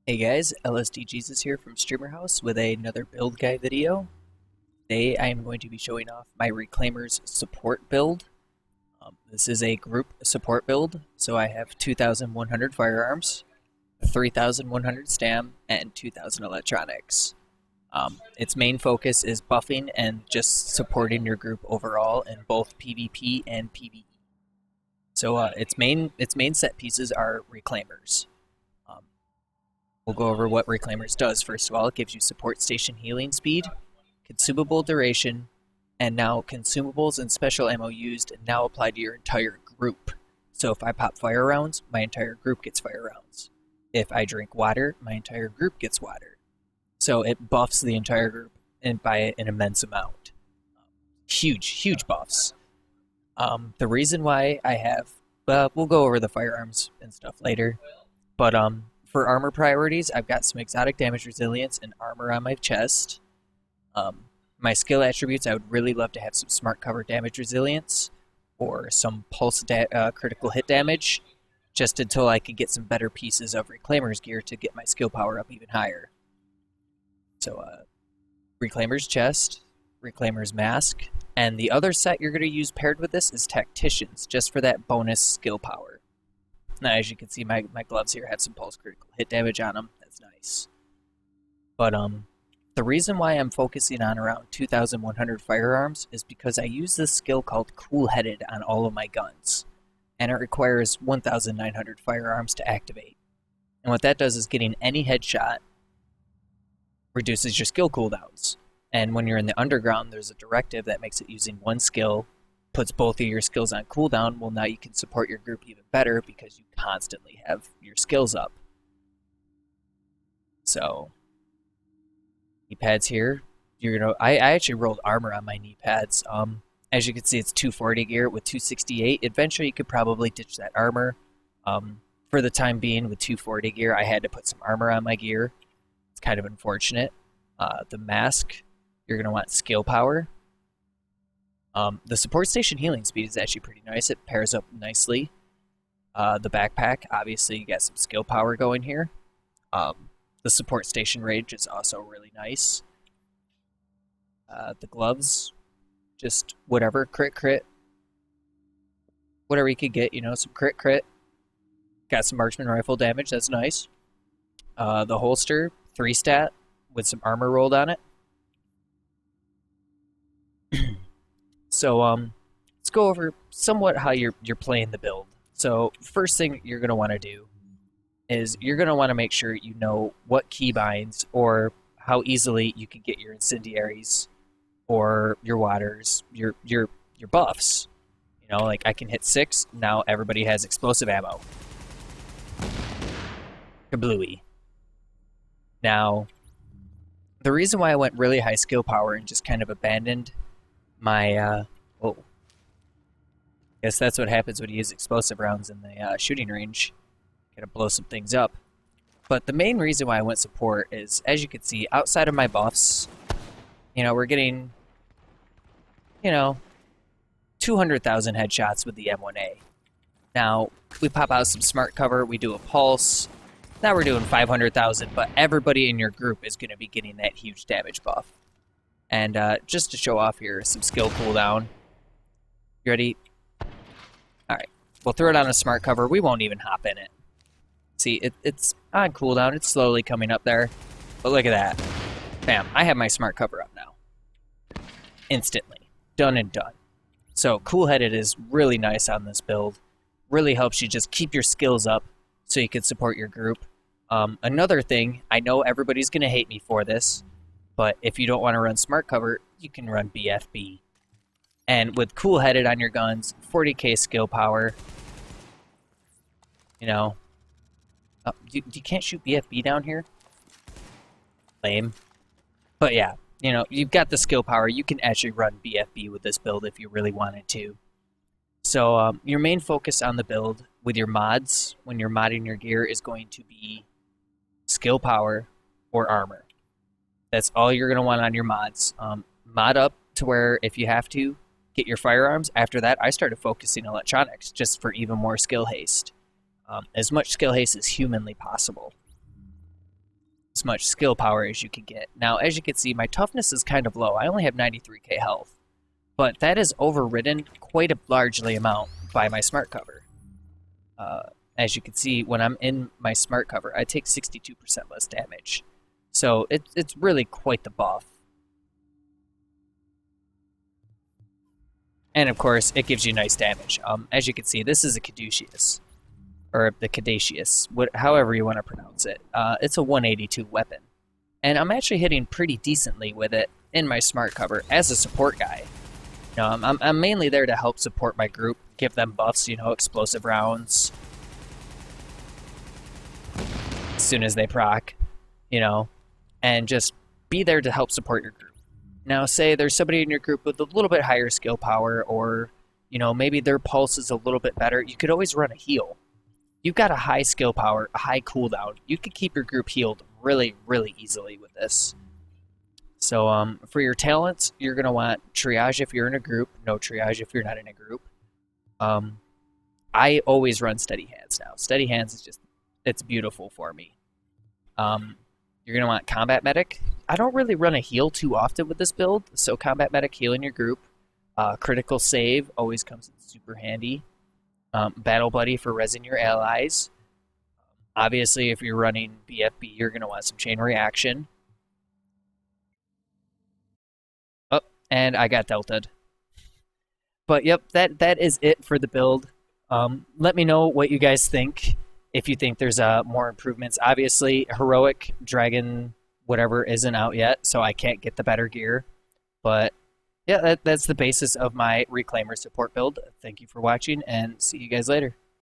Hey guys, LSD Jesus here from Streamer House with another build guide video. Today I am going to be showing off my Reclaimers support build. This is a group support build, so I have 2,100 firearms, 3,100 stam, and 2,000 electronics. Its main focus is buffing and just supporting your group overall in both PvP and PvE. So its main set pieces are Reclaimers. Um, We'll go over what Reclaimers does. First of all, it gives you support station healing speed, consumable duration, and now consumables and special ammo used now apply to your entire group. So if I pop fire rounds, my entire group gets fire rounds. If I drink water, my entire group gets water. So it buffs the entire group and by an immense amount. Huge buffs. The reason why I have, we'll go over the firearms and stuff later, but for armor priorities, I've got some exotic damage resilience and armor on my chest. My skill attributes, I would really love to have some smart cover damage resilience or some pulse critical hit damage, just until I could get some better pieces of Reclaimer's gear to get my skill power up even higher. So, Reclaimer's chest, Reclaimer's mask, and the other set you're going to use paired with this is Tacticians, just for that bonus skill power. Now, as you can see, my gloves here have some pulse critical hit damage on them. That's nice. But the reason why I'm focusing on around 2,100 firearms is because I use this skill called Cool-Headed on all of my guns, and it requires 1,900 firearms to activate. And what that does is getting any headshot reduces your skill cooldowns. And when you're in the underground, there's a directive that makes it using one skill puts both of your skills on cooldown. Well, now you can support your group even better because you constantly have your skills up. So, knee pads here. I actually rolled armor on my knee pads. As you can see, it's 240 gear with 268. Eventually, you could probably ditch that armor. For the time being, with 240 gear, I had to put some armor on my gear. It's kind of unfortunate. The mask, you're going to want skill power. The support station healing speed is actually pretty nice. It pairs up nicely. The backpack, obviously, you got some skill power going here. The support station range is also really nice. The gloves, just whatever, crit, whatever you could get, some crit. Got some marksman rifle damage, that's nice. The holster, 3-stat, with some armor rolled on it. So let's go over somewhat how you're playing the build. So first thing you're going to want to do is you're going to want to make sure you know what keybinds or how easily you can get your incendiaries or your waters, your buffs. Like I can hit 6, now everybody has explosive ammo. Kablooey. Now, the reason why I went really high skill power and just kind of abandoned my, guess that's what happens when you use explosive rounds in the shooting range. Gotta blow some things up. But the main reason why I went support is, as you can see, outside of my buffs, we're getting, 200,000 headshots with the M1A. Now, we pop out some smart cover, we do a pulse. Now we're doing 500,000, but everybody in your group is going to be getting that huge damage buff. And just to show off here, some skill cooldown. You ready? Alright, we'll throw it on a smart cover. We won't even hop in it. See, it's on cooldown. It's slowly coming up there. But look at that. Bam, I have my smart cover up now. Instantly. Done and done. So, Cool-Headed is really nice on this build. Really helps you just keep your skills up so you can support your group. Another thing, I know everybody's going to hate me for this, but if you don't want to run smart cover, you can run BFB. And with Cool-Headed on your guns, 40k skill power, you can't shoot BFB down here? Lame. But yeah, you've got the skill power. You can actually run BFB with this build if you really wanted to. So your main focus on the build with your mods, when you're modding your gear, is going to be skill power or armor. That's all you're going to want on your mods. Mod up to where, if you have to, get your firearms. After that, I started focusing electronics just for even more skill haste. As much skill haste as humanly possible. as much skill power as you can get. Now, as you can see, my toughness is kind of low. I only have 93k health, but that is overridden quite a largely amount by my smart cover. As you can see, when I'm in my smart cover, I take 62% less damage. So it's really quite the buff. And of course, it gives you nice damage. As you can see, this is a Caduceus, or the Caduceus, however you want to pronounce it. It's a 182 weapon. And I'm actually hitting pretty decently with it in my smart cover as a support guy. You know, I'm mainly there to help support my group, give them buffs, you know, explosive rounds as soon as they proc, you know, and just be there to help support your group. Now, say there's somebody in your group with a little bit higher skill power, or, you know, maybe their pulse is a little bit better, you could always run a heal. You've got a high skill power, a high cooldown. You could keep your group healed really, really easily with this. So for your talents, you're going to want triage if you're in a group, no triage if you're not in a group. I always run steady hands now. Steady hands is just, it's beautiful for me. You're going to want combat medic. I don't really run a heal too often with this build, so combat medic, heal in your group. Critical save always comes in super handy. Battle buddy for resin your allies. Obviously, if you're running BFB, you're going to want some chain reaction. Oh, and I got delta'd. But yep, that is it for the build. Let me know what you guys think. If you think there's more improvements. Obviously, heroic dragon whatever isn't out yet, so I can't get the better gear. But yeah, that's the basis of my Reclaimer support build. Thank you for watching, and see you guys later.